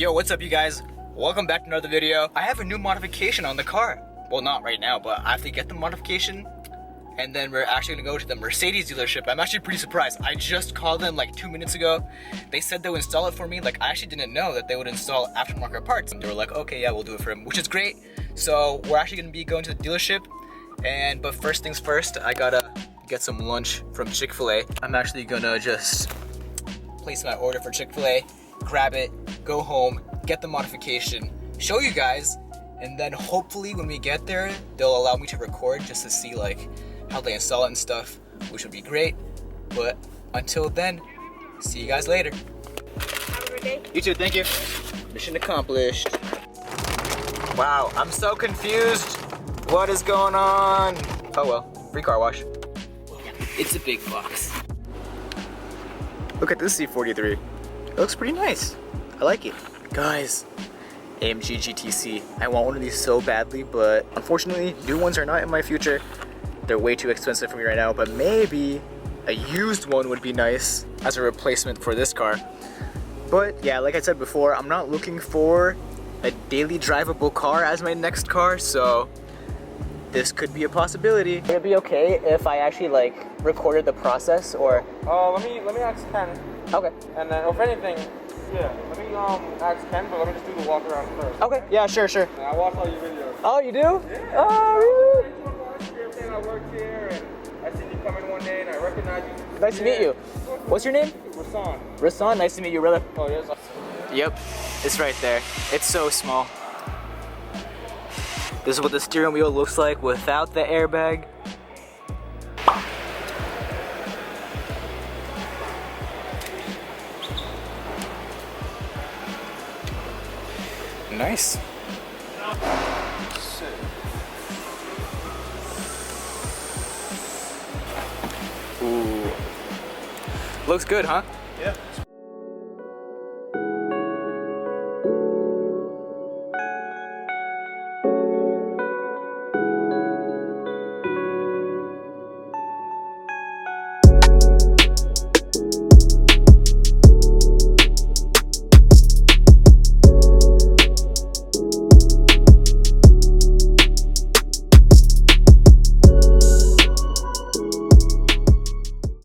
Yo, what's up you guys? Welcome back to another video. I have a new modification on the car. Well, not right now, but I have to get the modification and then we're actually gonna go to the Mercedes dealership. I'm actually pretty surprised. I just called them like 2 minutes ago. They said they would install it for me. Like, I actually didn't know that they would install aftermarket parts. They were like, okay, yeah, we'll do it for him, which is great. So we're actually gonna be going to the dealership. But first things first, I gotta get some lunch from Chick-fil-A. I'm actually gonna just place my order for Chick-fil-A, grab it, go home, get the modification, show you guys, and then hopefully when we get there, they'll allow me to record just to see like how they install it and stuff, which would be great. But until then, see you guys later. Have a good day. You too, thank you. Mission accomplished. Wow, I'm so confused. What is going on? Oh well, free car wash. It's a big box. Look at this C43. It looks pretty nice. I like it. Guys, AMG GTC. I want one of these so badly, but unfortunately, new ones are not in my future. They're way too expensive for me right now, but maybe a used one would be nice as a replacement for this car. But yeah, like I said before, I'm not looking for a daily drivable car as my next car, so this could be a possibility. Would it be okay if I actually like recorded the process or? Let me ask Ken. Okay. And then, if anything, yeah, let me ask Ken, but let me just do the walk around first. Okay. Yeah, sure. And I watch all your videos. Oh, you do? Yeah. Oh, really? I worked here, and I seen you come in one day, and I recognize you. Nice to meet you. What's your name? Rasan. Rasan. Nice to meet you, brother. Oh, yes. Yep, it's right there. It's so small. This is what the steering wheel looks like without the airbag. Nice. Ooh. Looks good, huh? Yeah.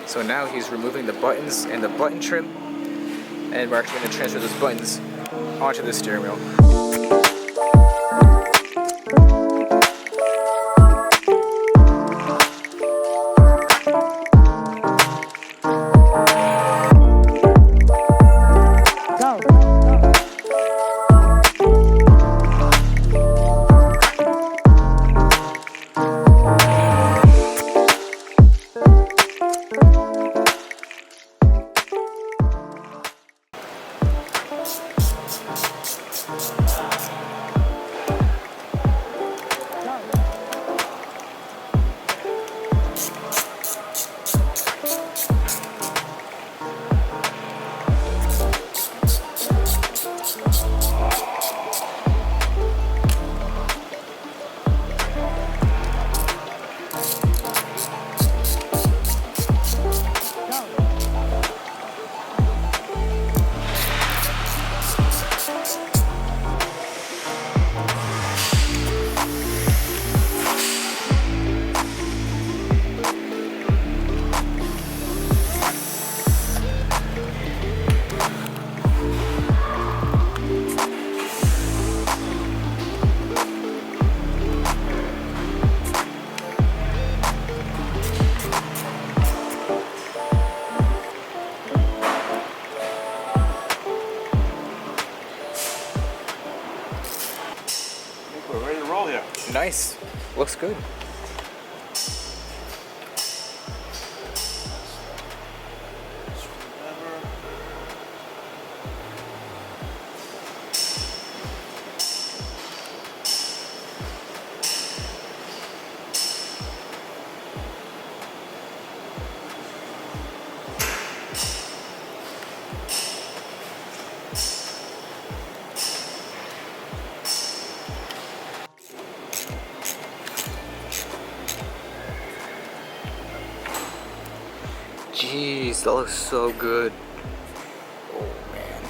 So now he's removing the buttons and the button trim, and we're actually going to transfer those buttons onto the steering wheel. We're ready to roll here. Nice. Looks good. Jeez, that looks so good. Oh man.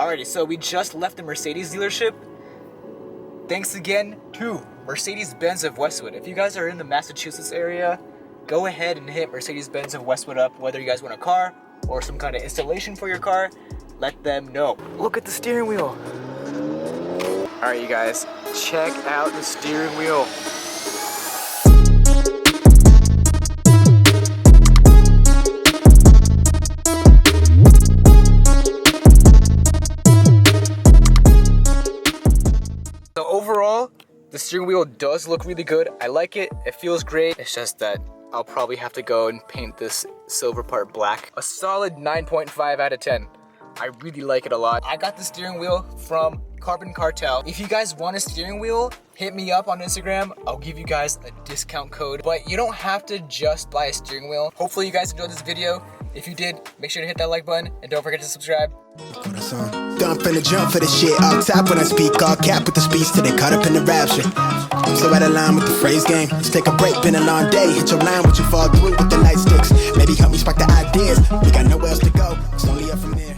Alrighty, so we just left the Mercedes dealership. Thanks again to Mercedes-Benz of Westwood. If you guys are in the Massachusetts area, go ahead and hit Mercedes-Benz of Westwood up, whether you guys want a car or some kind of installation for your car, let them know. Look at the steering wheel. Alright, you guys, check out the steering wheel. So overall, the steering wheel does look really good. I like it. It feels great. It's just that I'll probably have to go and paint this silver part black. A solid 9.5 out of 10. I really like it a lot. I got the steering wheel from Carbon Cartel. If you guys want a steering wheel, hit me up on Instagram. I'll give you guys a discount code. But you don't have to just buy a steering wheel. Hopefully you guys enjoyed this video. If you did, make sure to hit that like button and don't forget to subscribe. Dump in the jump for the shit. All top when I speak, all cap with the speech till they caught up in the rapture. I'm so out of line with the phrase game. Let's take a break, been a long day. Hit your line, what you fall through with the light sticks. Maybe help me spark the ideas. We got nowhere else to go. It's only up from there.